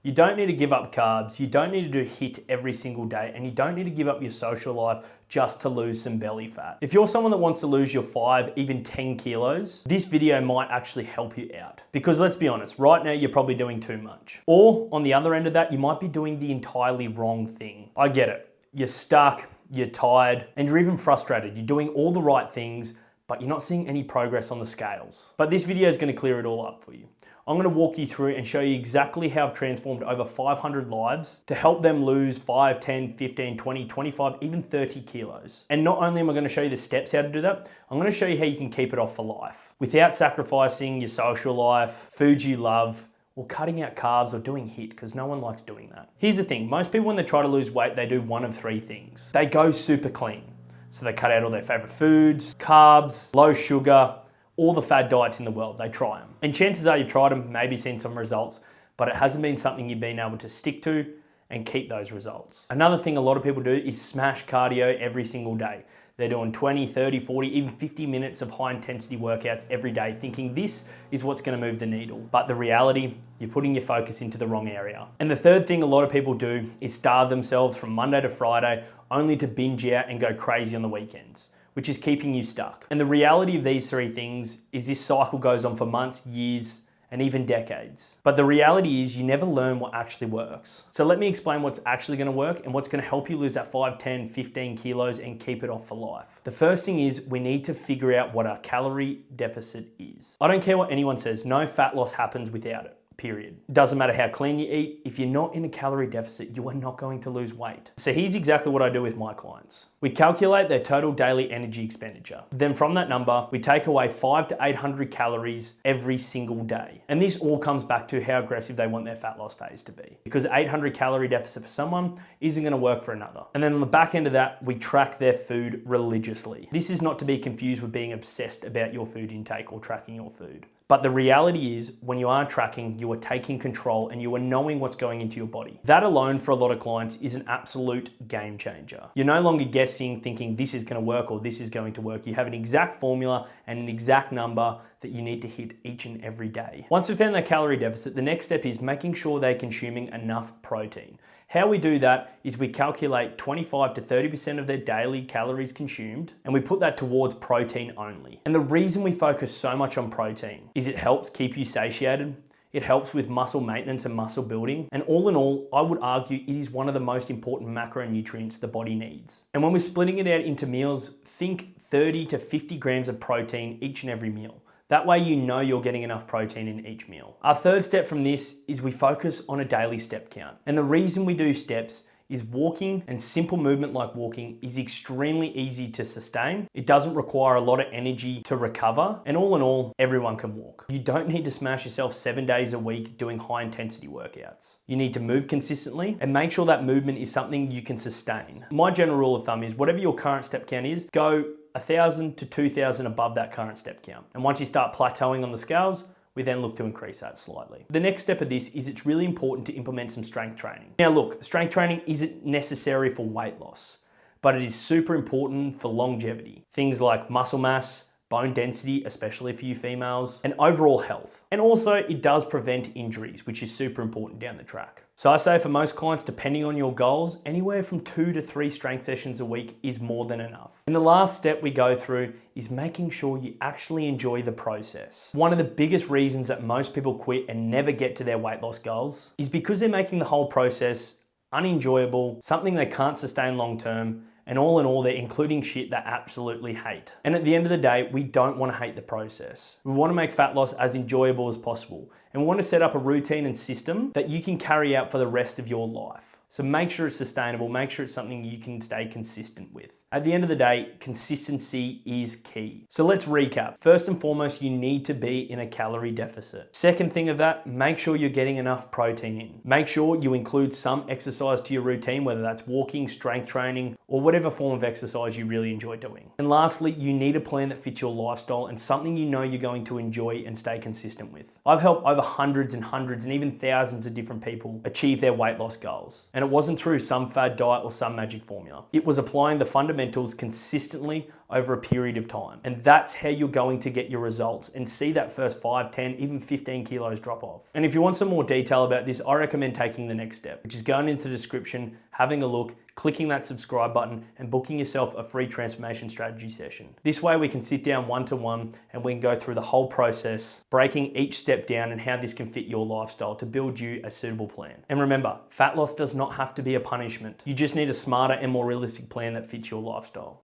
You don't need to give up carbs, you don't need to do HIIT every single day, and you don't need to give up your social life just to lose some belly fat. If you're someone that wants to lose your 5, even 10 kilos, this video might actually help you out. Because let's be honest, right now you're probably doing too much. Or on the other end of that, you might be doing the entirely wrong thing. I get it. You're stuck, you're tired, and you're even frustrated. You're doing all the right things, but you're not seeing any progress on the scales. But this video is going to clear it all up for you. I'm going to walk you through and show you exactly how I've transformed over 500 lives to help them lose 5, 10, 15, 20, 25, even 30 kilos. And not only am I going to show you the steps how to do that, I'm going to show you how you can keep it off for life without sacrificing your social life, foods you love, or cutting out carbs or doing HIIT, because no one likes doing that. Here's the thing, most people when they try to lose weight, they do one of 3 things. They go super clean. So they cut out all their favorite foods, carbs, low sugar, all the fad diets in the world, they try them. And chances are you've tried them, maybe seen some results, but it hasn't been something you've been able to stick to and keep those results. Another thing a lot of people do is smash cardio every single day. They're doing 20, 30, 40, even 50 minutes of high intensity workouts every day, thinking this is what's gonna move the needle. But the reality, you're putting your focus into the wrong area. And the third thing a lot of people do is starve themselves from Monday to Friday, only to binge out and go crazy on the weekends, which is keeping you stuck. And the reality of these 3 things is this cycle goes on for months, years, and even decades. But the reality is you never learn what actually works. So let me explain what's actually gonna work and what's gonna help you lose that 5, 10, 15 kilos and keep it off for life. The first thing is we need to figure out what our calorie deficit is. I don't care what anyone says, no fat loss happens without it. Period. Doesn't matter how clean you eat, if you're not in a calorie deficit, you are not going to lose weight. So here's exactly what I do with my clients. We calculate their total daily energy expenditure. Then from that number, we take away 500 to 800 calories every single day. And this all comes back to how aggressive they want their fat loss phase to be. Because 800 calorie deficit for someone isn't gonna work for another. And then on the back end of that, we track their food religiously. This is not to be confused with being obsessed about your food intake or tracking your food. But the reality is when you are tracking, you are taking control and you are knowing what's going into your body. That alone for a lot of clients is an absolute game changer. You're no longer guessing, thinking this is gonna work or this is going to work. You have an exact formula and an exact number that you need to hit each and every day. Once we've found that calorie deficit, the next step is making sure they're consuming enough protein. How we do that is we calculate 25 to 30% of their daily calories consumed, and we put that towards protein only. And the reason we focus so much on protein is it helps keep you satiated, it helps with muscle maintenance and muscle building, and all in all, I would argue it is one of the most important macronutrients the body needs. And when we're splitting it out into meals, think 30 to 50 grams of protein each and every meal. That way you know you're getting enough protein in each meal. Our third step from this is we focus on a daily step count. And the reason we do steps is walking, and simple movement like walking is extremely easy to sustain. It doesn't require a lot of energy to recover. And all in all, everyone can walk. You don't need to smash yourself 7 days a week doing high intensity workouts. You need to move consistently and make sure that movement is something you can sustain. My general rule of thumb is whatever your current step count is, go 1,000 to 2,000 above that current step count. And once you start plateauing on the scales, we then look to increase that slightly. The next step of this is it's really important to implement some strength training. Now look, strength training isn't necessary for weight loss, but it is super important for longevity. Things like muscle mass, bone density, especially for you females, and overall health. And also it does prevent injuries, which is super important down the track. So I say for most clients, depending on your goals, anywhere from 2 to 3 strength sessions a week is more than enough. And the last step we go through is making sure you actually enjoy the process. One of the biggest reasons that most people quit and never get to their weight loss goals is because they're making the whole process unenjoyable, something they can't sustain long term, and all in all, they're including shit they absolutely hate. And at the end of the day, we don't want to hate the process. We want to make fat loss as enjoyable as possible. And we want to set up a routine and system that you can carry out for the rest of your life. So make sure it's sustainable, make sure it's something you can stay consistent with. At the end of the day, consistency is key. So let's recap. First and foremost, you need to be in a calorie deficit. Second thing of that, make sure you're getting enough protein in. Make sure you include some exercise to your routine, whether that's walking, strength training, or whatever form of exercise you really enjoy doing. And lastly, you need a plan that fits your lifestyle and something you know you're going to enjoy and stay consistent with. I've helped over hundreds and hundreds and even thousands of different people achieve their weight loss goals. And it wasn't through some fad diet or some magic formula. It was applying the fundamentals fundamentals consistently over a period of time. And that's how you're going to get your results and see that first 5, 10, even 15 kilos drop off. And if you want some more detail about this, I recommend taking the next step, which is going into the description, having a look, clicking that subscribe button and booking yourself a free transformation strategy session. This way we can sit down one-to-one and we can go through the whole process, breaking each step down and how this can fit your lifestyle to build you a suitable plan. And remember, fat loss does not have to be a punishment. You just need a smarter and more realistic plan that fits your lifestyle.